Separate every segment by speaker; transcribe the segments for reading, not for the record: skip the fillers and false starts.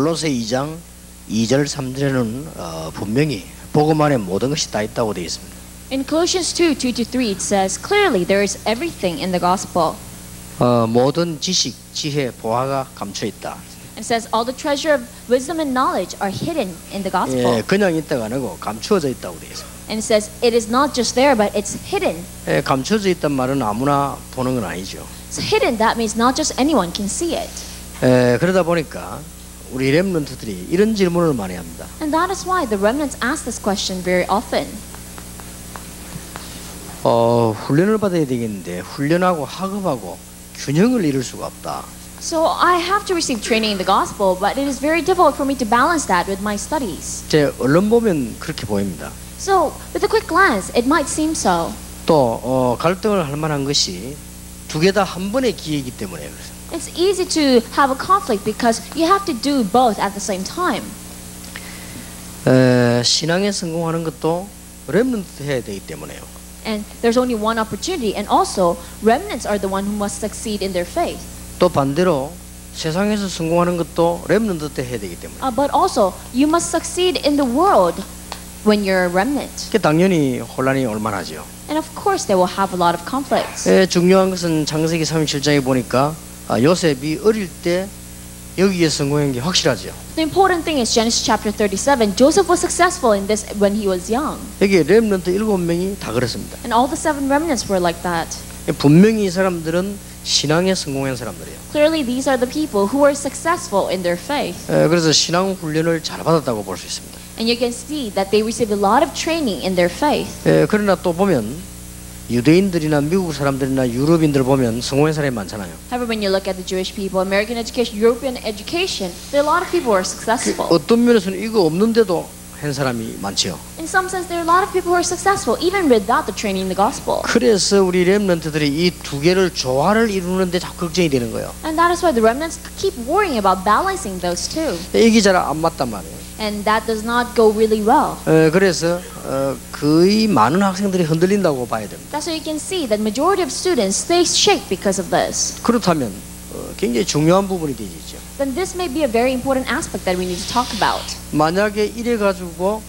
Speaker 1: 골로새 2장 2절 3절에는 분명히 복음 안에 모든 것이 다 있다고 되어 있습니다.
Speaker 2: In Colossians 2:2-3 it says clearly there is everything in the gospel.
Speaker 1: 모든 지식, 지혜, 보화가 감춰 있다.
Speaker 2: It says all the treasure of wisdom and knowledge are hidden in the gospel.
Speaker 1: 예, 그냥 있다가 아니고 감추어져 있다고 되어 있습니다.
Speaker 2: And it says it is not just there but it's hidden.
Speaker 1: 예, 감춰져 있단 말은 아무나 보는 건 아니죠.
Speaker 2: It's hidden, that means not just anyone can see it.
Speaker 1: 그러다 보니까 우리 렘넌트들이 이런 질문을 많이 합니다.
Speaker 2: And that is why the remnants ask this question very often.
Speaker 1: 훈련을 받아야 되겠는데 훈련하고 학업하고 균형을 이룰 수가 없다.
Speaker 2: So I have to receive training in the gospel, but it is very difficult for me to balance that with my studies.
Speaker 1: 제 언론 보면 그렇게 보입니다.
Speaker 2: So with a quick glance, it might seem so.
Speaker 1: 또 갈등을 할 만한 것이 두 개 다 한 번의 기회이기 때문에 그래서.
Speaker 2: It's easy to have a conflict because you have to do both at the same time.
Speaker 1: 신앙에 성공하는 것도 렘넌트 해야 되기 때문에요.
Speaker 2: And there's only one opportunity, and also remnants are the one who must succeed in their faith.
Speaker 1: 또 반대로 세상에서 성공하는 것도 렘넌트 때 해야 되기 때문에.
Speaker 2: But also you must succeed in the world when you're a remnant.
Speaker 1: 당연히 혼란이 올만하죠.
Speaker 2: And of course they will have a lot of conflicts.
Speaker 1: 중요한 것은 창세기 37장에 보니까 요셉이 어릴 때 여기에 성공한 게 확실하죠.
Speaker 2: The important thing is Genesis chapter 37. Joseph was successful in this when he was young.
Speaker 1: 여기 렘넌트 7명이 다 그렇습니다.
Speaker 2: And all the 7 remnants were like that.
Speaker 1: 분명히 이 사람들은 신앙에 성공한 사람들이에요.
Speaker 2: Clearly these are the people who were successful in their faith.
Speaker 1: 그래서 신앙 훈련을 잘 받았다고 볼 수 있습니다.
Speaker 2: And you can see that they received a lot of training in their faith.
Speaker 1: 그러나 또 보면 유대인들이나 미국 사람들이나 유럽인들 보면 성공한 사람이 많잖아요.
Speaker 2: However, when you look at the Jewish people, American education, European education, there are a lot of people who are successful.
Speaker 1: 어떤 면에서는 이거 없는데도 한 사람이 많죠.
Speaker 2: In some sense, there are a lot of people who are successful even without the training in the gospel.
Speaker 1: 그래서 우리 렘넌트들이 이 두 개를 조화를 이루는데 자꾸 걱정이 되는 거예요.
Speaker 2: And that is why the remnants keep worrying about balancing those two.
Speaker 1: 이게 잘 안 맞단 말이에요.
Speaker 2: And that does not go really well.
Speaker 1: 그래서 거의 많은 학생들이 흔들린다고 봐야 됩니다.
Speaker 2: That's why you can see that majority of students they shake because of this.
Speaker 1: 그렇다면 굉장히 중요한 부분이 되죠.
Speaker 2: Then this may be a very important aspect that we need to talk about.
Speaker 1: 만약에 이래 가지고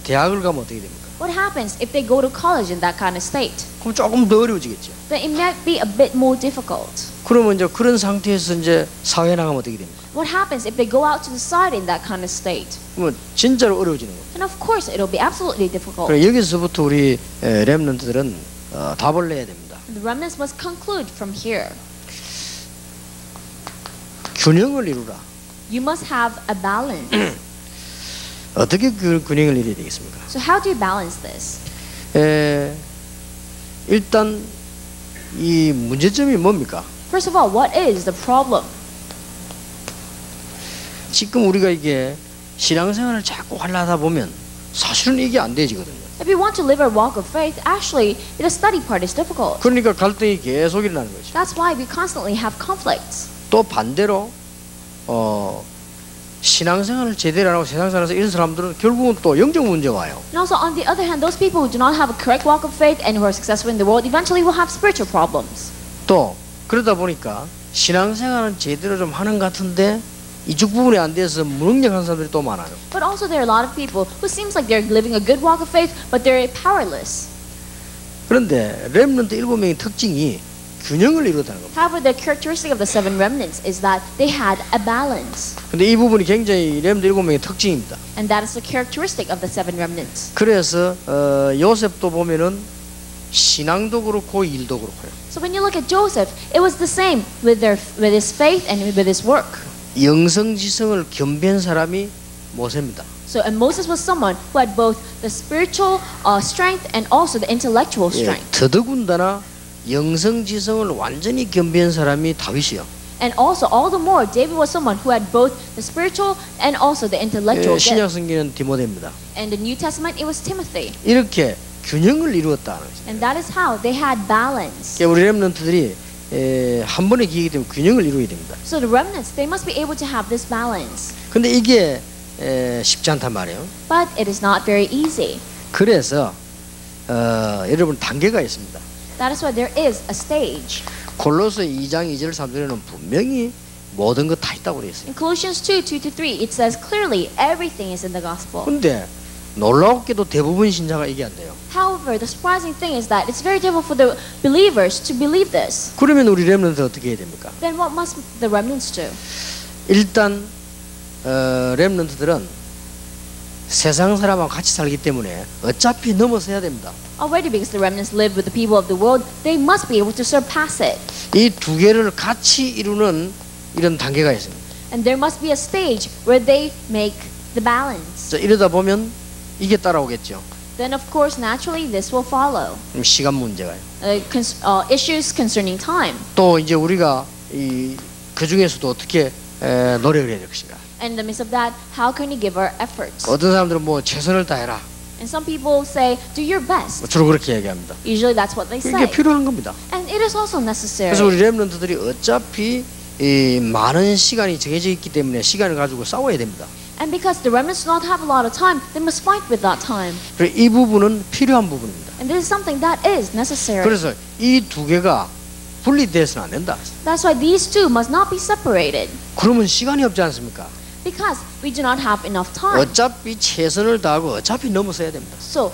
Speaker 1: 대학을 가면 어떻게 됩니까?
Speaker 2: What happens if they go to college in that kind of state?
Speaker 1: 그럼 조금 더 어려워지겠죠.
Speaker 2: Then it might be a bit more difficult.
Speaker 1: 그러면 이제 그런 상태에서 이제 사회 나가면 어떻게 됩니까?
Speaker 2: What happens if they go out to the side in that kind of state?
Speaker 1: 그러면 진짜로 어려워지는 거예요.
Speaker 2: And of course, it'll be absolutely difficult.
Speaker 1: 그래 여기서부터 우리 렘넌트들은 답을 내야 됩니다.
Speaker 2: The remnants must conclude from here.
Speaker 1: 균형을 이루라.
Speaker 2: You must have a balance.
Speaker 1: 어떻게 그 균형을 이루어야 되겠습니까?
Speaker 2: So how do you balance this?
Speaker 1: 일단 이 문제점이 뭡니까?
Speaker 2: First of all, what is the problem?
Speaker 1: 지금 우리가 이게 신앙생활을 자꾸 하려다 보면 사실은 이게 안 되지거든요.
Speaker 2: If you want to live a walk of faith, actually, the study part is difficult.
Speaker 1: 그러니까 갈등이 계속 일어나는 거죠.
Speaker 2: That's why we constantly have conflicts.
Speaker 1: 또 반대로 신앙생활을 제대로 안 하고 세상살아서 이런 사람들은 결국은 또 영적 문제가 와요.
Speaker 2: And also, on the other hand, those people who do not have a correct walk of faith and who are successful in the world eventually will have spiritual problems.
Speaker 1: 또 그러다 보니까 신앙생활은 제대로 좀 하는 것 같은데 이쪽 부분이 안 돼서 무능력한 사람들이 또 많아요.
Speaker 2: But also, there are a lot of people who seems like they're living a good walk of faith, but they're powerless.
Speaker 1: 그런데 렘넌트 7명의 특징이 균형을 이루었다는 겁니다.
Speaker 2: However, the characteristic of the 7 remnants is that they had a balance.
Speaker 1: 근데 이 부분이 굉장히 렘넌트 7명의 특징입니다.
Speaker 2: And that is the characteristic of the 7 remnants.
Speaker 1: 그래서 요셉도 보면은 신앙도 그렇고 일도 그렇고요.
Speaker 2: So when you look at Joseph, it was the same with his faith and with his work.
Speaker 1: 영성지성을 겸비한 사람이 모세입니다.
Speaker 2: So and Moses was someone who had both the spiritual strength and also the intellectual strength.
Speaker 1: 더더군다나 영성지성을 완전히 겸비한 사람이 다윗이요.
Speaker 2: And also, all the more, David was someone who had both the spiritual and also the intellectual
Speaker 1: 신약
Speaker 2: gift.
Speaker 1: 성경은 디모데입니다.
Speaker 2: And the New Testament, it was Timothy.
Speaker 1: 이렇게 균형을 이루었다는 거죠.
Speaker 2: And that is how they had balance.
Speaker 1: 우리 렘넌트들이 한 번의 기회이기 때문에 균형을 이루어야 됩니다.
Speaker 2: So the remnants, they must be able to have this balance.
Speaker 1: 근데 이게 쉽지 않단 말이에요.
Speaker 2: But it is not very easy.
Speaker 1: 그래서 여러분 단계가 있습니다.
Speaker 2: That is why there is a stage.
Speaker 1: 골로새 2장 2절 3절에는 분명히 모든 것 다 있다고 그래 있어요.
Speaker 2: In Colossians 2:2-3, it says clearly everything is in the gospel.
Speaker 1: 근데 놀랍게도 대부분 신자가 이게 안 돼요.
Speaker 2: However, the surprising thing is that it's very difficult for the believers to believe this.
Speaker 1: 그러면 우리 렘넌트 어떻게 해야 됩니까?
Speaker 2: Then what must the remnants do?
Speaker 1: 일단 렘넌트들은 세상 사람하고 같이 살기 때문에 어차피 넘어서야 됩니다.
Speaker 2: Already, because the remnants live with the people of the world, they must be able to surpass it.
Speaker 1: 이 두 개를 같이 이루는 이런 단계가 있습니다.
Speaker 2: And there must be a stage where they make the balance.
Speaker 1: 자, 이러다 보면 이게 따라오겠죠.
Speaker 2: Then, of course, naturally, this will follow.
Speaker 1: 시간 문제가요.
Speaker 2: Issues concerning time.
Speaker 1: 또 이제 우리가 그 중에서도 어떻게 노력을 해야 될 것인가.
Speaker 2: And in the midst of that, how can we give our efforts?
Speaker 1: 어떤 사람들은 뭐 최선을 다해라.
Speaker 2: And some people say, do your best.
Speaker 1: 주로 그렇게 얘기합니다.
Speaker 2: Usually that's what they
Speaker 1: 이게
Speaker 2: say.
Speaker 1: 필요한 겁니다.
Speaker 2: And it is also necessary.
Speaker 1: 그래서 우리 렘넌트들이 어차피 이 많은 시간이 정해져 있기 때문에 시간을 가지고 싸워야 됩니다.
Speaker 2: And because the remnants do not have a lot of time, they must fight with that time.
Speaker 1: 그래서 이 부분은 필요한 부분입니다.
Speaker 2: And this is something that is necessary.
Speaker 1: 그래서 이 두 개가 분리돼서는 안 된다.
Speaker 2: That's why these two must not be separated.
Speaker 1: 그러면 시간이 없지 않습니까?
Speaker 2: Because we do not have enough time.
Speaker 1: 어차피 최선을 다하고 어차피 넘어서야 됩니다.
Speaker 2: So,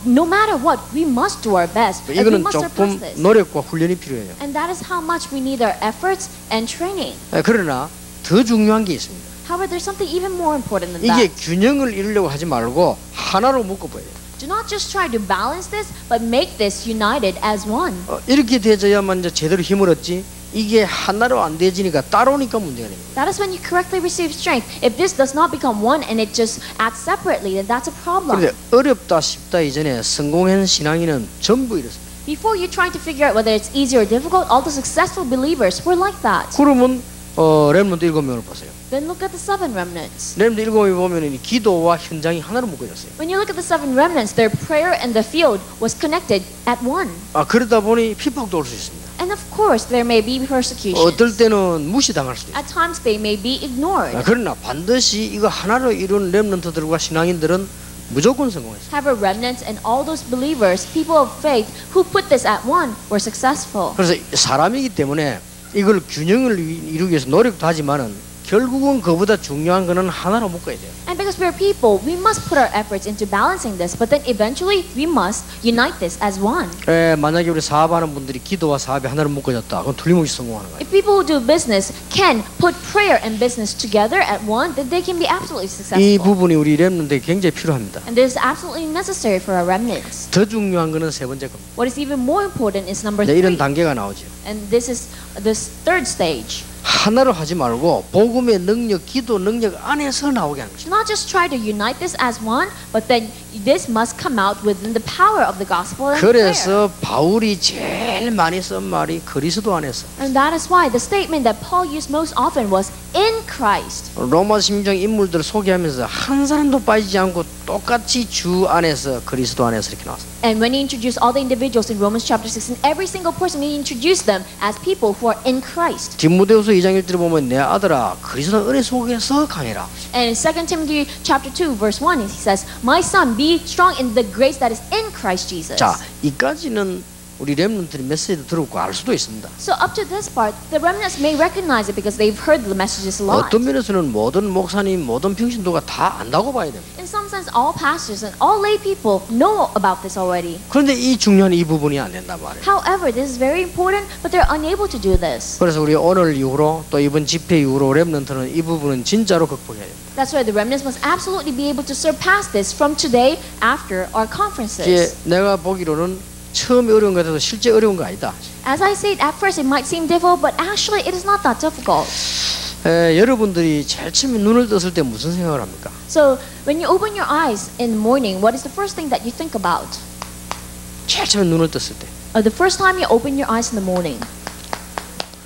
Speaker 2: no matter what, we must do our best. And we
Speaker 1: 이거는
Speaker 2: must surpass
Speaker 1: 조금
Speaker 2: this.
Speaker 1: 노력과 훈련이 필요해요.
Speaker 2: And that is how much we need our efforts and training.
Speaker 1: 그러나 더 중요한 게 있습니다.
Speaker 2: However, there's something even more important than
Speaker 1: 이게
Speaker 2: that.
Speaker 1: 균형을 이루려고 하지 말고 하나로 묶어봐야 돼요.
Speaker 2: Do not just try to balance this, but make this united as one.
Speaker 1: 이렇게 되져야만 이제 제대로 힘을 얻지. 이게 하나로 안 되지니까 따로니까 문제가 됩니다.
Speaker 2: That is when you correctly receive strength. If this does not become one and it just acts separately, then that's a problem.
Speaker 1: 그런데 어렵다 쉽다 이전에 성공한 신앙인은 전부 이렇습니다.
Speaker 2: Before you try to figure out whether it's easy or difficult, all the successful believers were like that.
Speaker 1: 그러면 렘넌트 7명을 보세요.
Speaker 2: Then look at the 7 remnants.
Speaker 1: 렘넌트 7명이 보면 이 기도와 현장이 하나로 묶어졌어요.
Speaker 2: When you look at the 7 remnants, their prayer and the field was connected at one.
Speaker 1: 그러다 보니 핍박도 올 수 있습니다.
Speaker 2: And of course, there may be persecution.
Speaker 1: 어떨 때는 무시당할 수도 있어요.
Speaker 2: At times, they may be ignored.
Speaker 1: 그러나 반드시 이거 하나로 이룬 렘넌트들과 신앙인들은 무조건 성공했어요.
Speaker 2: However, remnants and all those believers, people of faith, who put this at one, were successful.
Speaker 1: 그래서 사람이기 때문에 이걸 균형을 이루기 위해서 노력도 하지만은 결국은 그보다 중요한 거는 하나로 묶어야 돼요.
Speaker 2: And because we are people, we must put our efforts into balancing this, but then eventually we must unite this as one.
Speaker 1: 만약에 우리 사업하는 분들이 기도와 사업이 하나로 묶어졌다. 그건 틀림없이 성공하는 거예요.
Speaker 2: If people who do business can put prayer and business together at one, then they can be absolutely
Speaker 1: 이
Speaker 2: successful.
Speaker 1: 부분이 우리 렘넌트에 굉장히 필요합니다.
Speaker 2: And this is absolutely necessary for our remnants.
Speaker 1: 더 중요한 거는 세 번째 겁니다.
Speaker 2: What is even more important is number
Speaker 1: 이런
Speaker 2: 3.
Speaker 1: 단계가 나오죠.
Speaker 2: And this is this third stage.
Speaker 1: 하나로 하지 말고 복음의 능력, 기도 능력 안에서 나오게 하는
Speaker 2: Do
Speaker 1: 것입니다.
Speaker 2: not just try to unite this as one, but then this must come out within the power of the gospel and prayer.
Speaker 1: 그래서 바울이 제일 많이 쓴 말이 그리스도 안에서.
Speaker 2: And that is why the statement that Paul used most often was in Christ.
Speaker 1: 로마 심정 인물들 소개하면서 한 사람도 빠지지 않고 똑같이 주 안에서 그리스도 안에서 이렇게 나왔어요.
Speaker 2: And when he introduced all the individuals in Romans chapter 6, in every single person, he introduced them as people who are in Christ.
Speaker 1: 디모데후서 2장 1절에 보면 내 아들아 그리스도 은혜 속에서 강해라.
Speaker 2: And in 2 Timothy chapter 2, verse 1, he says, My son, be strong in the grace that is in Christ Jesus.
Speaker 1: 자, 이까지는 우리 렘넌트들이 메시지도 들었고 알 수도 있습니다.
Speaker 2: So up to this part, the remnants may recognize it because they've heard the messages a lot.
Speaker 1: 어떤 면에서는 모든 목사님, 모든 평신도가 다 안다고 봐야 됩니다.
Speaker 2: In some sense, all pastors and all lay people know about this already.
Speaker 1: 그런데 이 중요한 이 부분이 안 된단 말이에요.
Speaker 2: However, this is very important, but they're unable to do this.
Speaker 1: 그래서 우리 오늘 이후로 또 이번 집회 이후로 렘넌트는 이 부분은 진짜로 극복해야 됩니다.
Speaker 2: That's why the remnants must absolutely be able to surpass this from today after our
Speaker 1: 이게
Speaker 2: conferences.
Speaker 1: 내가 보기로는 처음에 어려운 것 같아도 실제 어려운 거 아니다.
Speaker 2: As I said, at first it might seem difficult, but actually it is not that difficult.
Speaker 1: 여러분들이 제일 처음에 눈을 떴을 때 무슨 생각을 합니까?
Speaker 2: So when you open your eyes in the morning, what is the first thing that you think about?
Speaker 1: 제일 처음에 눈을 떴을 때
Speaker 2: The first time you open your eyes in the morning.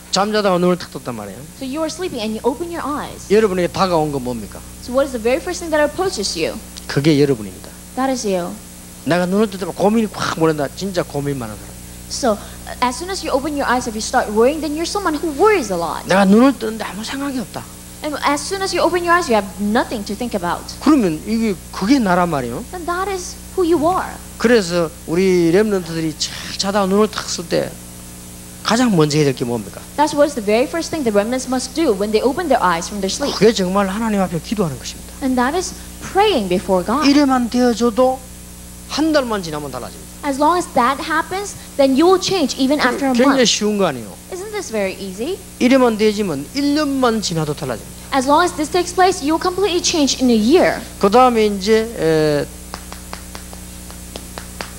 Speaker 1: 잠자다가 눈을 탁 떴단 말이에요.
Speaker 2: So you are sleeping and you open your eyes.
Speaker 1: 여러분에게 다가온 건 뭡니까?
Speaker 2: So what is the very first thing that approaches you?
Speaker 1: 그게 여러분입니다.
Speaker 2: That is you.
Speaker 1: 내가 눈을 뜰 때 고민이 확 몰린다. 진짜 고민 많은 사람.
Speaker 2: So as soon as you open your eyes, if you start worrying, then you're someone who worries a lot.
Speaker 1: 내가 눈을 뜨는데 아무 생각이 없다.
Speaker 2: And as soon as you open your eyes, you have nothing to think about.
Speaker 1: 그러면 이게 그게 나란 말이에요.
Speaker 2: Then that is who you are.
Speaker 1: 그래서 우리 렘넌트들이 착 자다가 눈을 탁 쓸 때 가장 먼저 해야 될 게 뭡니까?
Speaker 2: That's what is the very first thing the remnants must do when they open their eyes from their sleep.
Speaker 1: 그게 정말 하나님 앞에 기도하는 것입니다.
Speaker 2: And that is praying before God.
Speaker 1: 이래만 되어줘도 한 달만 지나면 달라집니다.
Speaker 2: As long as that happens, then you will change even after a
Speaker 1: 굉장히
Speaker 2: month.
Speaker 1: 쉬운 거 아니에요?
Speaker 2: Isn't this very easy?
Speaker 1: 이래만 되지면 1년만 지나도 달라집니다.
Speaker 2: As long as this takes place, you will completely change in a year.
Speaker 1: 그 다음에 이제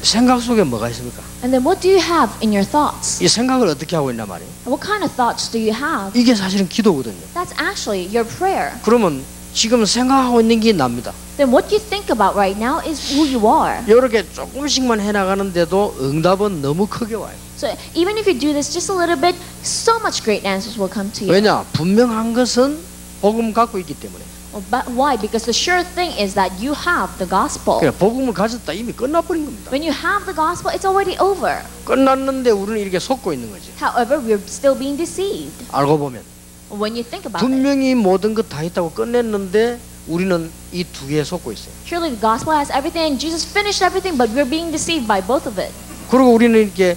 Speaker 1: 생각 속에 뭐가 있습니까?
Speaker 2: And then what do you have in your thoughts?
Speaker 1: 이 생각을 어떻게 하고 있단 말이에요?
Speaker 2: What kind of thoughts do you have?
Speaker 1: 이게 사실은 기도거든요.
Speaker 2: That's actually your prayer.
Speaker 1: 그러면 지금 생각하고 있는 게 납니다.
Speaker 2: Then what you think about right now is who you are.
Speaker 1: 이렇게 조금씩만 해나가는데도 응답은 너무 크게 와요.
Speaker 2: So even if you do this just a little bit, so much great answers will come to you.
Speaker 1: 왜냐? 분명한 것은 복음 갖고 있기 때문에.
Speaker 2: But why? Because the sure thing is that you have the gospel.
Speaker 1: 그러니까 복음을 가졌다 이미 끝나버린 겁니다.
Speaker 2: When you have the gospel, it's already over.
Speaker 1: 끝났는데 우리는 이렇게 속고 있는 거지.
Speaker 2: However, we're still being deceived.
Speaker 1: 알고 보면
Speaker 2: When you think about it,
Speaker 1: 분명히 모든 것 다 있다고 끝냈는데 우리는 이 두 개에 속고 있어요.
Speaker 2: surely the gospel has everything and Jesus finished everything, but we're being deceived by both of it.
Speaker 1: 그리고 우리는 이렇게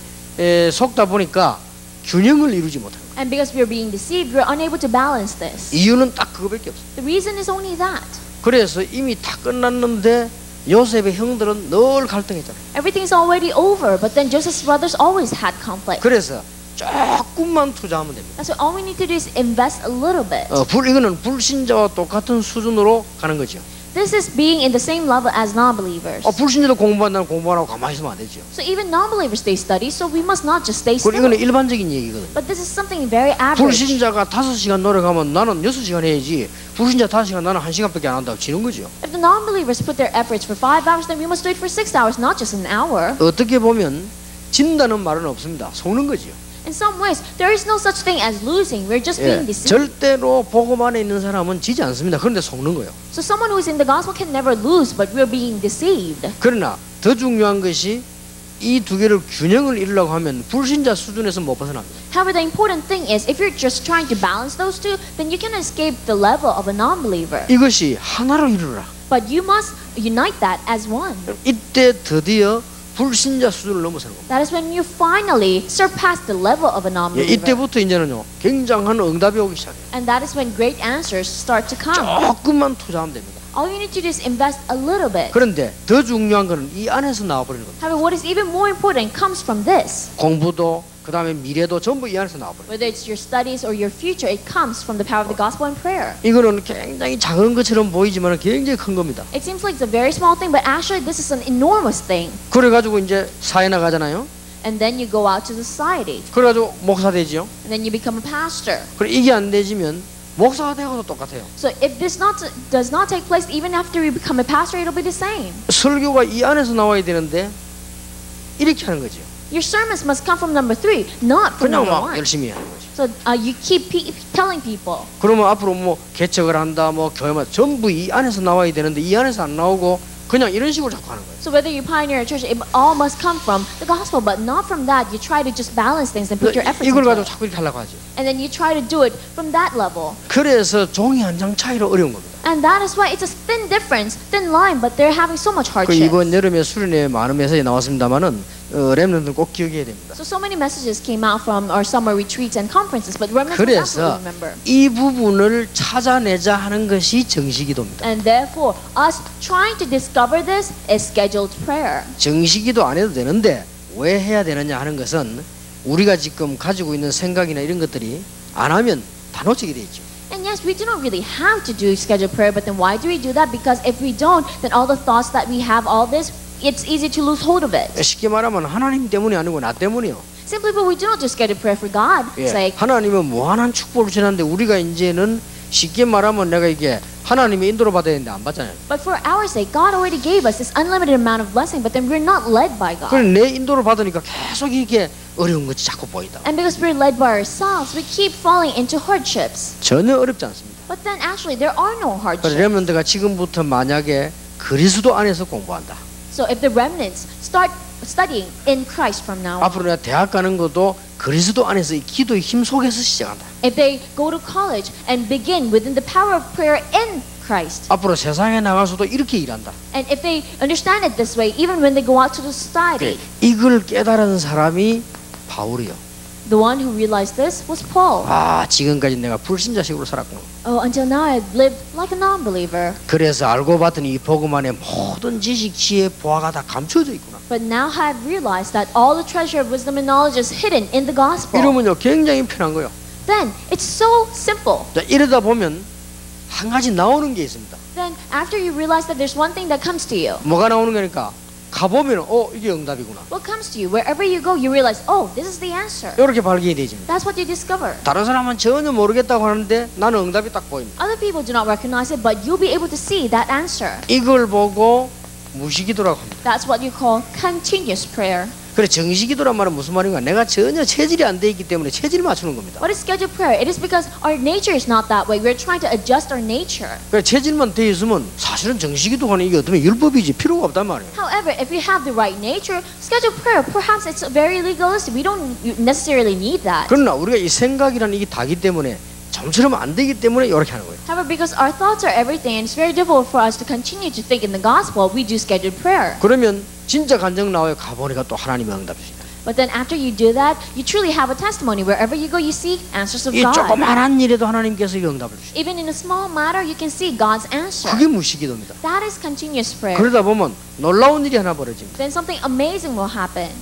Speaker 1: 속다 보니까 균형을 이루지 못해요.
Speaker 2: And because we're being deceived, we're unable to balance this.
Speaker 1: 이유는 딱 그거밖에 없어요.
Speaker 2: The reason is only that.
Speaker 1: 그래서 이미 다 끝났는데 요셉의 형들은 늘 갈등했잖아요.
Speaker 2: Everything's already over, but then Joseph's brothers always had conflict.
Speaker 1: 그래서 조금만 투자하면 됩니다.
Speaker 2: That's why all we need to do is invest a little bit.
Speaker 1: 이거는 불신자와 똑같은 수준으로 가는 거죠.
Speaker 2: This is being in the same level as non-believers.
Speaker 1: 불신자도 공부한다면 공부하라고 가만히 있으면 안 되죠.
Speaker 2: So even non-believers, they study, so we must not just stay
Speaker 1: 그리고 이거는
Speaker 2: still.
Speaker 1: 일반적인 얘기거든요.
Speaker 2: But this is something very average.
Speaker 1: 불신자가 5시간 노력하면 나는 6시간 해야지 불신자 5시간 나는 1시간밖에 안 한다고 지는 거죠.
Speaker 2: If the non-believers put their efforts for 5 hours, then we must do it for 6 hours, not just an hour.
Speaker 1: 어떻게 보면 진다는 말은 없습니다. 속는 거죠.
Speaker 2: In some ways, there is no such thing as losing. We're just being deceived.
Speaker 1: 절대로 복음 안에 있는 사람은 지지 않습니다. 그런데 속는 거예요.
Speaker 2: So someone who is in the gospel can never lose, but we're being deceived.
Speaker 1: 그러나 더 중요한 것이 이 두 개를 균형을 이루려고 하면 불신자 수준에서 못 벗어납니다.
Speaker 2: However, the important thing is if you're just trying to balance those two, then you can escape the level of a non-believer.
Speaker 1: 이것이 하나로 이루라.
Speaker 2: But you must unite that as one.
Speaker 1: 이때 드디어 불신자 수준을 넘어서는 겁니다.
Speaker 2: That is when you finally surpass the level of a non-believer.
Speaker 1: 이때부터 이제는요 굉장한 응답이 오기 시작해요.
Speaker 2: And that is when great answers start to come.
Speaker 1: 조금만 투자하면 됩니다.
Speaker 2: All you need to do is invest a little bit.
Speaker 1: 그런데 더 중요한 것은 이 안에서 나와버리는 겁니다.
Speaker 2: However, what is even more important comes from this.
Speaker 1: 공부도 그 다음에 미래도 전부 이 안에서 나와버려요.
Speaker 2: Whether it's your studies or your future, it comes from the power of the gospel and prayer.
Speaker 1: 이거는 굉장히 작은 것처럼 보이지만 굉장히 큰 겁니다.
Speaker 2: It seems like it's a very small thing, but actually this is an enormous thing.
Speaker 1: 그래가지고 이제 사회 나가잖아요.
Speaker 2: And then you go out to society.
Speaker 1: 그래가지고 목사 되지요.
Speaker 2: And then you become a pastor.
Speaker 1: 그래 이게 안 되지면 목사가 되고도 똑같아요.
Speaker 2: So if this does not take place, even after you become a pastor, it'll be the same.
Speaker 1: 설교가 이 안에서 나와야 되는데 이렇게 하는 거죠.
Speaker 2: Your sermons must come from number 3, not from
Speaker 1: 그냥
Speaker 2: number
Speaker 1: 막
Speaker 2: 1.
Speaker 1: 열심히 하는 거죠.
Speaker 2: So you keep telling people.
Speaker 1: 그러면 앞으로 뭐 개척을 한다, 뭐 교회만 전부 이 안에서 나와야 되는데 이 안에서 안 나오고 그냥 이런 식으로 자꾸 하는 거예요.
Speaker 2: So whether you pioneer a church, it all must come from the gospel, but not from that. You try to just balance things and put your efforts
Speaker 1: 이걸
Speaker 2: into
Speaker 1: 가지고
Speaker 2: it.
Speaker 1: 자꾸 이렇게 하려고 하죠.
Speaker 2: And then you try to do it from that level.
Speaker 1: 그래서 종이 한 장 차이로 어려운 겁니다.
Speaker 2: And that is why it's a thin difference, thin line, but they're having so much
Speaker 1: 그
Speaker 2: hardship.
Speaker 1: 이번 여름에 수련회 많은 메시지 나왔습니다만은 렘넌트는 꼭 기억해야 됩니다.
Speaker 2: So many messages came out from our summer retreats and conferences, but remnants must
Speaker 1: 그래서
Speaker 2: absolutely remember.
Speaker 1: 이 부분을 찾아내자 하는 것이 정식기도입니다.
Speaker 2: And therefore, us trying to discover this is scheduled prayer.
Speaker 1: 정식기도 안 해도 되는데 왜 해야 되느냐 하는 것은 우리가 지금 가지고 있는 생각이나 이런 것들이 안 하면 다 놓치게 돼 있죠.
Speaker 2: And yes, we do not really have to do scheduled prayer, but then why do we do that? Because if we don't, then all the thoughts that we have, all this, it's easy to lose hold of it.
Speaker 1: 쉽게 말하면 하나님 때문이 아니고 나 때문이요.
Speaker 2: Simply put, we do not do scheduled prayer for God's sake.
Speaker 1: 하나님은 무한한 축복을 주는데 우리가 이제는 쉽게 말하면 내가 이게 하나님의 인도를 받아야 되는데 안 받잖아요.
Speaker 2: But for our sake, God already gave us this unlimited amount of blessing, but then we're not led by God.
Speaker 1: 그래 내 인도를 받으니까 계속 이게 어려운 것이 자꾸 보인다.
Speaker 2: And because we're led by ourselves, we keep falling into hardships.
Speaker 1: 전혀 어렵지 않습니다.
Speaker 2: But then actually, there are no hardships.
Speaker 1: 렘넌트가 지금부터 만약에 그리스도 안에서 공부한다.
Speaker 2: So if the remnants start studying in Christ from now on,
Speaker 1: 앞으로 내가 대학 가는 것도 그리스도 안에서 이 기도의 힘 속에서 시작한다.
Speaker 2: if they go to college and begin within the power of prayer in Christ,
Speaker 1: 앞으로 세상에 나가서도 이렇게 일한다.
Speaker 2: and if they understand it this way, even when they go out to the society,
Speaker 1: 이걸 깨달은 사람이 바울이요.
Speaker 2: The one who realized this was Paul.
Speaker 1: 아, 지금까지 내가 불신자식으로 살았구나.
Speaker 2: Oh, until now I lived like a non-believer.
Speaker 1: 그래서 알고 봤더니 이 복음 안에 모든 지식, 지혜, 보화가 다 감춰져 있구나.
Speaker 2: But now I have realized that all the treasure of wisdom and knowledge is hidden in the gospel.
Speaker 1: 이러면요 굉장히 편한 거예요.
Speaker 2: Then it's so simple.
Speaker 1: 자, 이러다 보면 한 가지 나오는 게 있습니다.
Speaker 2: Then after you realize that there's one thing that comes to you.
Speaker 1: 뭐가 나오는 거니까 가보면 이게 응답이구나.
Speaker 2: What comes to you? Wherever you go, you realize, oh, this is the answer.
Speaker 1: 이렇게 발견이 되집니다.
Speaker 2: That's what you discover.
Speaker 1: 다른 사람은 전혀 모르겠다고 하는데 나는 응답이 딱 보입니다.
Speaker 2: Other people do not recognize it, but you'll be able to see that answer.
Speaker 1: 이걸 보고 무시기도라고 합니다.
Speaker 2: That's what you call continuous prayer.
Speaker 1: 그래 정식기도란 말은 무슨 말인가? 내가 전혀 체질이 안 돼 있기 때문에 체질 맞추는 겁니다.
Speaker 2: What is scheduled prayer? It is because our nature is not that way. We're trying to adjust our nature.
Speaker 1: 그래 체질만 돼 있으면 사실은 정식기도하는 이게 어쩌면 율법이지 필요가 없단 말이에요.
Speaker 2: However, if we have the right nature, scheduled prayer, perhaps it's very legalistic. We don't necessarily need that.
Speaker 1: 그러나 우리가 이 생각이라는 이게 다기 때문에 좀처럼 안 되기 때문에 이렇게 하는 거예요.
Speaker 2: However, because our thoughts are everything and it's very difficult for us to continue to think in the gospel, we do scheduled prayer.
Speaker 1: 그러면 진짜 간증 나와요. 가보니까 또 하나님의 응답이시다.
Speaker 2: But then after you do that, you truly have a testimony. Wherever you go, you see answers of
Speaker 1: 이
Speaker 2: God.
Speaker 1: 조그마한 일에도 하나님께서 이 응답을 주시다.
Speaker 2: Even in a small matter, you can see God's answer.
Speaker 1: 그게 무시기도입니다.
Speaker 2: That is continuous prayer.
Speaker 1: 그러다 보면 놀라운 일이 하나 벌어집니다.
Speaker 2: Then something amazing will happen.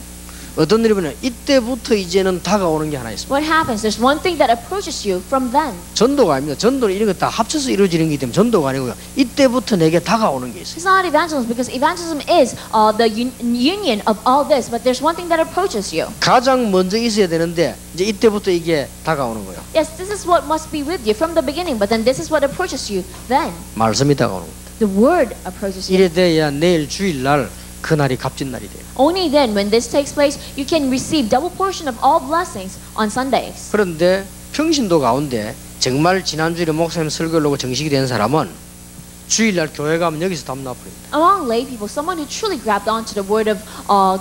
Speaker 1: 어떤 일이 보면 이때부터 이제는 다가오는 게 하나 있습니다.
Speaker 2: What happens? There's one thing that approaches you from then.
Speaker 1: 전도가 아닙니다. 전도는 이런 거 다 합쳐서 이루어지는 게 때문에 전도가 아니고요. 이때부터 내게 다가오는 게 있어요.
Speaker 2: It's not evangelism because evangelism is the union of all this. But there's one thing that approaches you.
Speaker 1: 가장 먼저 있어야 되는데 이제 이때부터 이게 다가오는 거예요.
Speaker 2: Yes, this is what must be with you from the beginning. But then this is what approaches you then.
Speaker 1: 말씀이 다가오는 거예요.
Speaker 2: The word approaches you.
Speaker 1: 이래 돼야 내일 주일날 그날이 값진 날이 돼요.
Speaker 2: Only then, when this takes place, you can receive double portion of all blessings on Sundays.
Speaker 1: 그런데 평신도 가운데 정말 지난주일에 목사님 설교를 하고 정식이 된 사람은 주일날 교회 가면 여기서 답 나버립니다.
Speaker 2: Among lay people, someone who truly grabbed onto the word of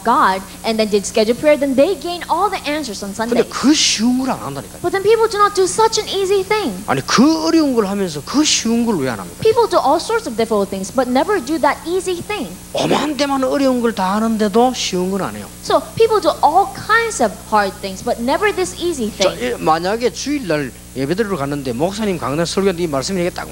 Speaker 2: God and then did scheduled prayer, then they gain all the answers on
Speaker 1: 근데
Speaker 2: Sundays.
Speaker 1: 그 쉬운 걸 안 한다니까요.
Speaker 2: But then people do not do such an easy thing.
Speaker 1: 아니 그 어려운 걸 하면서 그 쉬운 걸 왜 안 합니까?
Speaker 2: People do all sorts of difficult things, but never do that easy thing.
Speaker 1: 오만 데만 어려운 걸 다 하는데도 쉬운 건 안 해요.
Speaker 2: So people do all kinds of hard things, but never this easy
Speaker 1: 자,
Speaker 2: thing.
Speaker 1: 만약에 주일날 예배드리러 갔는데 목사님 강단 설교한테 이 말씀이 이게 딱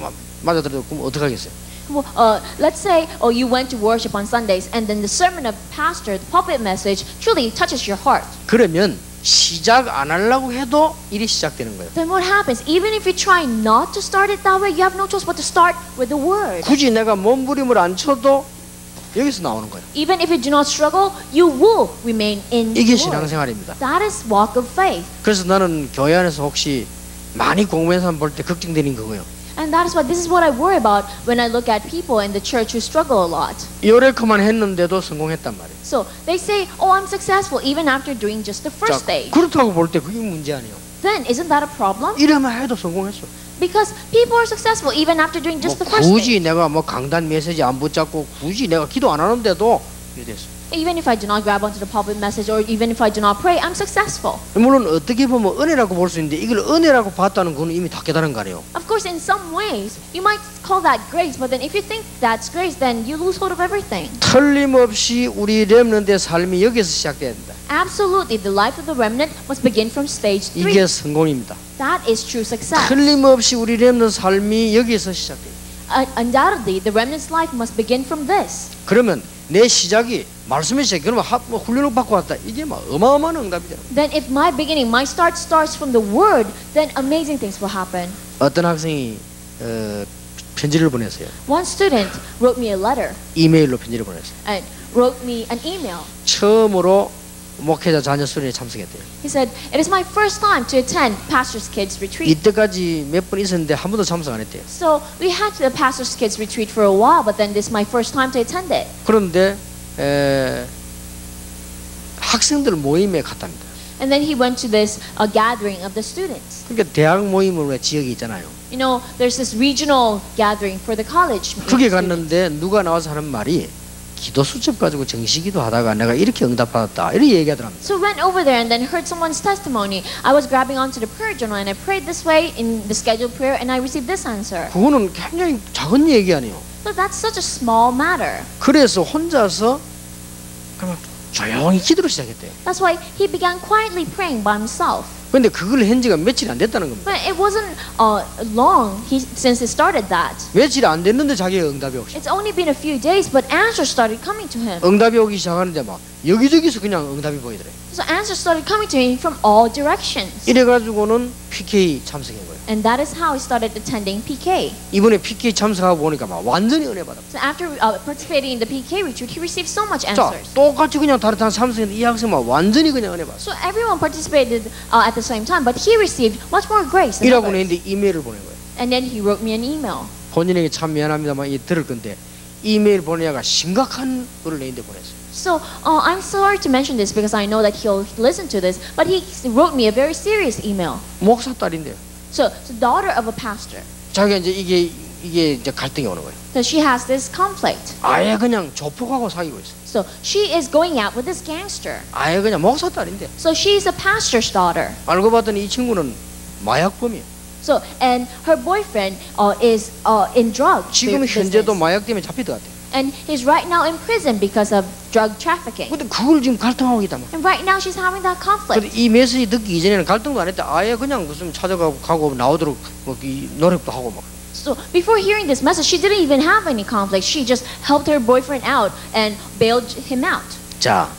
Speaker 1: 맞아들어도 그럼 어떡하겠어요?
Speaker 2: Well, let's say, you went to worship on Sundays, and then the sermon of pastor, the pulpit message, truly touches your heart.
Speaker 1: 그러면 시작 안 하려고 해도 일이 시작되는 거예요.
Speaker 2: Then what happens? Even if you try not to start it that way, you have no choice but to start with the word.
Speaker 1: 굳이 내가 몸부림을 안 쳐도 여기서 나오는 거예요.
Speaker 2: Even if you do not struggle, you will remain in
Speaker 1: 이게
Speaker 2: the word.
Speaker 1: 신앙생활입니다.
Speaker 2: That is walk of faith.
Speaker 1: 그래서 나는 교회 안에서 혹시 많이 공부한 사람 볼 때 걱정되는 거고요.
Speaker 2: And that is why this is what I worry about when I look at people in the church who struggle a lot.
Speaker 1: 요래크만 했는데도 성공했단 말이에요.
Speaker 2: So they say, oh, I'm successful even after doing just the first
Speaker 1: 자,
Speaker 2: stage.
Speaker 1: 그렇다고 볼 때 그게 문제 아니에요.
Speaker 2: Then isn't that a problem?
Speaker 1: 이래만 해도 성공했어.
Speaker 2: Because people are successful even after doing just the
Speaker 1: 뭐
Speaker 2: first
Speaker 1: 굳이
Speaker 2: stage.
Speaker 1: 내가 뭐 강단 메시지 안 붙잡고 굳이 내가 기도 안 하는데도 이래 됐어.
Speaker 2: Even if I do not grab onto the pulpit message or even if I do not pray, I'm successful.
Speaker 1: 물론 어떻게 보면 은혜라고 볼 수 있는데 이걸 은혜라고 봤다는 건 이미 다 깨달은 거 아니에요.
Speaker 2: Of course, in some ways, you might call that grace, but then if you think that's grace, then you lose hold of everything.
Speaker 1: 틀림없이 우리 렘넌트의 삶이 여기서 시작돼야 된다.
Speaker 2: Absolutely, the life of the remnant must begin from stage 3.
Speaker 1: 이게 성공입니다.
Speaker 2: That is true success.
Speaker 1: 틀림없이 우리 렘넌트 삶이 여기서 시작돼요.
Speaker 2: Undoubtedly, the remnant's life must begin from this.
Speaker 1: 그러면 내 시작이 말씀의 시작, 그러면 뭐 훈련을 받고 왔다. 이게 막 어마어마한 응답이 돼요.
Speaker 2: Then if my beginning, my start starts from the word, then amazing things will happen.
Speaker 1: 어떤 학생이 편지를 보냈어요.
Speaker 2: One student wrote me a letter
Speaker 1: 이메일로 편지를 보냈어요.
Speaker 2: and wrote me an email.
Speaker 1: 처음으로 목회자 자녀 수련회에 참석했대요.
Speaker 2: He said, it is my first time to attend Pastor's Kids Retreat.
Speaker 1: 이때까지 몇 번 있었는데 한 번도 참석 안 했대요.
Speaker 2: So we had the Pastor's Kids Retreat for a while, but then this is my first time to attend it.
Speaker 1: 그런데 학생들 모임에 갔답니다.
Speaker 2: And then he went to this gathering of the students.
Speaker 1: 그러니까 대학 모임으로 왜 지역이 있잖아요.
Speaker 2: You know, there's this regional gathering for the college.
Speaker 1: 그게
Speaker 2: students.
Speaker 1: 갔는데 누가 나와서 하는 말이 기도 수첩 가지고 정식기도 하다가 내가 이렇게 응답받았다 이렇게 얘기하더랍니다.
Speaker 2: So went over there and then heard someone's testimony. I was grabbing onto the prayer journal and I prayed this way in the scheduled prayer and I received this answer.
Speaker 1: 그거는 굉장히 작은 얘기 아니에요.
Speaker 2: So that's such a small matter.
Speaker 1: 그래서 혼자서 그냥 조용히 기도를 시작했대요.
Speaker 2: That's why he began quietly praying by himself.
Speaker 1: 근데 그걸 한 지가 며칠이 안 됐다는 겁니다.
Speaker 2: But it wasn't long since he started that.
Speaker 1: 며칠이 안 됐는데 자기가 응답이 오기 시작.
Speaker 2: It's only been a few days, but answers started coming to him.
Speaker 1: 응답이 오기 시작하는데 막 여기저기서 그냥 응답이 보이더래.
Speaker 2: So answers started coming to him from all directions.
Speaker 1: 이래가지고는 PK 참석한 거예요.
Speaker 2: And that is how he started attending PK.
Speaker 1: 이번에 PK 참석하고 보니까 막 완전히 은혜 받았어요.
Speaker 2: So after participating in the PK retreat, he received so much
Speaker 1: 자,
Speaker 2: answers.
Speaker 1: 똑같이 그냥 다른 참석했는데 이 학생 막 완전히 그냥 은혜 받았어요.
Speaker 2: So everyone participated at the same time, but he received much more grace than
Speaker 1: 이라고
Speaker 2: others.
Speaker 1: 했는데 이메일을 보낸 거예요.
Speaker 2: And then he wrote me an email.
Speaker 1: 본인에게 참 미안합니다만 이 들을 건데 이메일 보내야가 심각한 글을 내는데 보냈어요.
Speaker 2: So I'm sorry to mention this because I know that he'll listen to this, but he wrote me a very serious email.
Speaker 1: 목사 딸인데요.
Speaker 2: So daughter of a pastor.
Speaker 1: 자기가 이제 이게 이제 갈등이 오는 거예요.
Speaker 2: So she has this conflict.
Speaker 1: 아예 그냥 조폭하고 사귀고 있어요.
Speaker 2: So she is going out with this gangster.
Speaker 1: 아예 그냥 목사 딸인데
Speaker 2: So she's a pastor's daughter.
Speaker 1: 알고 봤더니 이 친구는 마약범이에요.
Speaker 2: So and her boyfriend is in drug
Speaker 1: 지금
Speaker 2: business.
Speaker 1: 현재도 마약 때문에 잡힐 것 같아요.
Speaker 2: And he's right now in prison because of drug trafficking.
Speaker 1: 근데 그걸 지금 갈등하고 있단 말이에요.
Speaker 2: And right now she's having that
Speaker 1: 근데
Speaker 2: conflict.
Speaker 1: 이 메시지 듣기 이전에는 갈등도 안 했대. 아예 그냥 무슨 찾아가고 가고 나오도록 뭐 이 노력도 하고 막.
Speaker 2: So before hearing this message, she didn't even have any conflict. She just helped her boyfriend out and bailed him out.
Speaker 1: 자,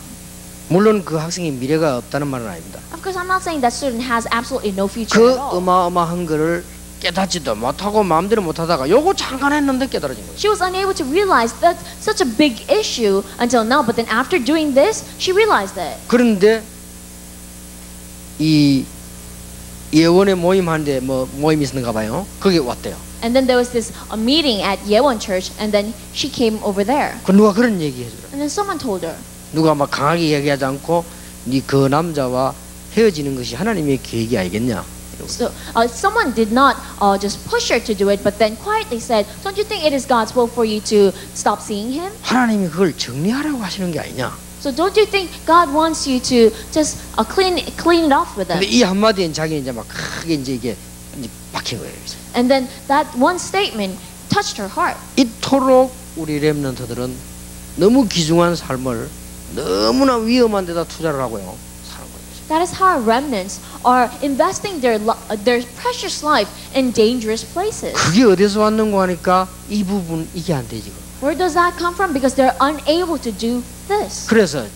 Speaker 1: 물론 그 학생이 미래가 없다는 말은 아닙니다.
Speaker 2: Of course, I'm not saying that student has absolutely no future
Speaker 1: 그
Speaker 2: at all.
Speaker 1: 어마어마한 거를 깨닫지도 못하고 마음대로 못하다가 요거 잠깐 했는데 깨달아진 거예요.
Speaker 2: She was unable to realize that such a big issue until now, but then after doing this, she realized it.
Speaker 1: 그런데 이 예원의 모임하는데 뭐 모임이 있었는가 봐요. 거기 왔대요.
Speaker 2: And then there was this meeting at Yewon Church, and then she came over there.
Speaker 1: 그 누가 그런 얘기 해주더라.
Speaker 2: And then someone told her.
Speaker 1: 누가 막 강하게 얘기하지 않고 네 그 남자와 헤어지는 것이 하나님의 계획이 아니겠냐.
Speaker 2: So someone did not just push her to do it, but then quietly said, "Don't you think it is God's will for you to stop seeing him?
Speaker 1: 하나님이 그걸 정리하라고 하시는 게 아니냐.
Speaker 2: So don't you think God wants you to just clean it off with
Speaker 1: 근데
Speaker 2: them?"
Speaker 1: 이 한마디엔 자기는 이제 막 크게 이제 박힌 거예요. 그래서.
Speaker 2: And then that one statement touched her heart.
Speaker 1: 이토록 우리 렘넌트들은 너무 귀중한 삶을 너무나 위험한 데다 투자를 하고요. 사는 거예요.
Speaker 2: That is how our remnants are investing their precious life in dangerous places.
Speaker 1: 그게 어디서 왔는고 하니까 이 부분 이게 안 되지.
Speaker 2: Where does that come from? Because they're unable to do this.
Speaker 1: 그래서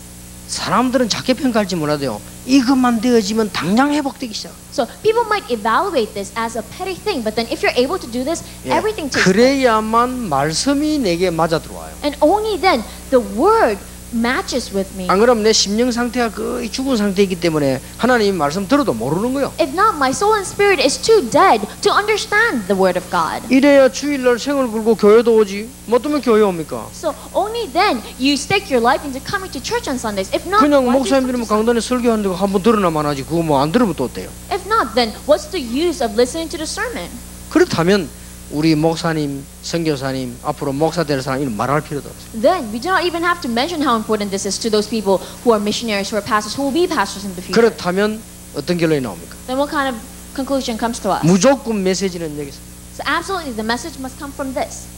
Speaker 1: 사람들은 작게 평가할지 몰라도요. 이것만 되어지면 당장 회복되기 시작.
Speaker 2: So people might evaluate this as a petty thing, but then if you're able to do this, everything takes place.
Speaker 1: 그래야만 말씀이 내게 맞아 들어와요.
Speaker 2: And only then the word matches with me.
Speaker 1: 안 그러면 내 심령 상태가 거의 죽은 상태이기 때문에 하나님 말씀 들어도 모르는 거예요.
Speaker 2: If not, my soul and spirit is too dead to understand the word of God.
Speaker 1: 이래야 주일날 생을 불고 교회도 오지. 뭐 때문에 교회 옵니까?
Speaker 2: So only then you stake your life into coming to church on Sundays. If not,
Speaker 1: 그냥
Speaker 2: why do you
Speaker 1: 목사님
Speaker 2: come
Speaker 1: 들으면
Speaker 2: to Sunday?
Speaker 1: 강단에 설교하는 거 한번 들으나만 하지. 그거 뭐 안 들으면 또 어때요?
Speaker 2: If not, then what's the use of listening to the sermon?
Speaker 1: 그렇다면 우리 목사님, 선교사님, 앞으로 목사 될 사람 이런 말할 필요도 없어요.
Speaker 2: Then we do not even have to mention how important this is to those people who are missionaries, who are pastors, who will be pastors in the future.
Speaker 1: 그렇다면 어떤 결론이 나옵니까?
Speaker 2: Then what kind of conclusion comes to us?
Speaker 1: 무조건 메시지는 여기서.
Speaker 2: So absolutely, the message must come from this.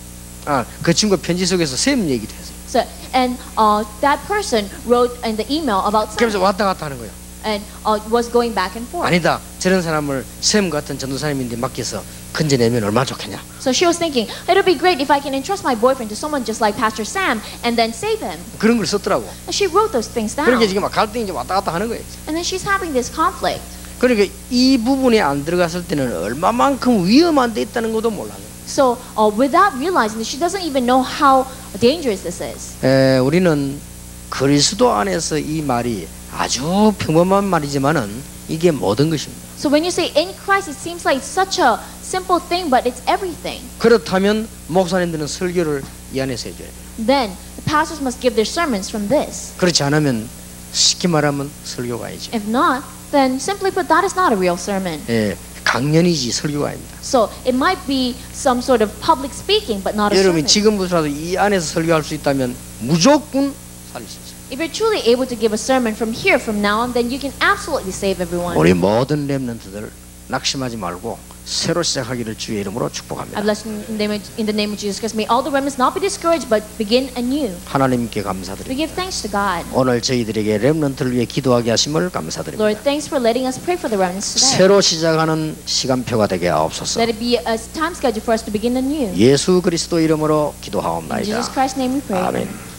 Speaker 1: 그 친구 편지 속에서 샘 얘기도 했어요.
Speaker 2: So and that person wrote in the email about
Speaker 1: 그래서
Speaker 2: Sam
Speaker 1: 왔다 갔다 하는 거예요.
Speaker 2: and was going back and forth.
Speaker 1: 아니다. 저런 사람을 샘 같은 전도사님인데 맡겨서 건져내면 얼마나 좋겠냐.
Speaker 2: So she was thinking, it'll be great if I can entrust my boyfriend to someone just like Pastor Sam and then save him.
Speaker 1: 그런 걸 썼더라고.
Speaker 2: And she wrote those things down.
Speaker 1: 그러니까 지금 막 갈등이 이제 왔다 갔다 하는 거예요.
Speaker 2: And then she's having this conflict.
Speaker 1: 그러니까 이 부분에 안 들어갔을 때는 얼마만큼 위험한 데 있다는 것도 몰라요.
Speaker 2: So without realizing that, she doesn't even know how dangerous this is.
Speaker 1: 우리는 그리스도 안에서 이 말이 아주 평범한 말이지만은 이게 모든 것입니다.
Speaker 2: So when you say in Christ, it seems like such a simple thing, but it's everything.
Speaker 1: 그렇다면 목사님들은 설교를 이 안에서 해줘야 돼요.
Speaker 2: Then the pastors must give their sermons from this.
Speaker 1: 그렇지 않으면 쉽게 말하면 설교가 아니죠.
Speaker 2: If not, then simply put, that is not a real sermon.
Speaker 1: 강연이지 설교가 아닙니다.
Speaker 2: So it might be some sort of public speaking, but not a
Speaker 1: 여러분이
Speaker 2: sermon.
Speaker 1: 지금부터라도 이 안에서 설교할 수 있다면 무조건 살릴 수 있어요.
Speaker 2: If you're truly able to give a sermon from here, from now on, then you can absolutely save everyone.
Speaker 1: 우리 모든 렘넌트들 낙심하지 말고 새로 시작하기를 주의 이름으로
Speaker 2: I
Speaker 1: 축복합니다.
Speaker 2: bless you in the name of Jesus Christ. May all the remnants not be discouraged, but begin anew.
Speaker 1: 하나님께
Speaker 2: We
Speaker 1: 감사드립니다.
Speaker 2: give thanks to God.
Speaker 1: 오늘 저희들에게 렘넌트를 위해 기도하게 하심을 감사드립니다.
Speaker 2: Lord, thanks for letting us pray for the remnants today.
Speaker 1: 새로 시작하는 시간표가 되게 하옵소서.
Speaker 2: Let it be a time schedule for us to begin anew.
Speaker 1: 예수 그리스도 이름으로
Speaker 2: In
Speaker 1: 기도하옵나이다.
Speaker 2: Jesus Christ's name we pray.
Speaker 1: 아멘.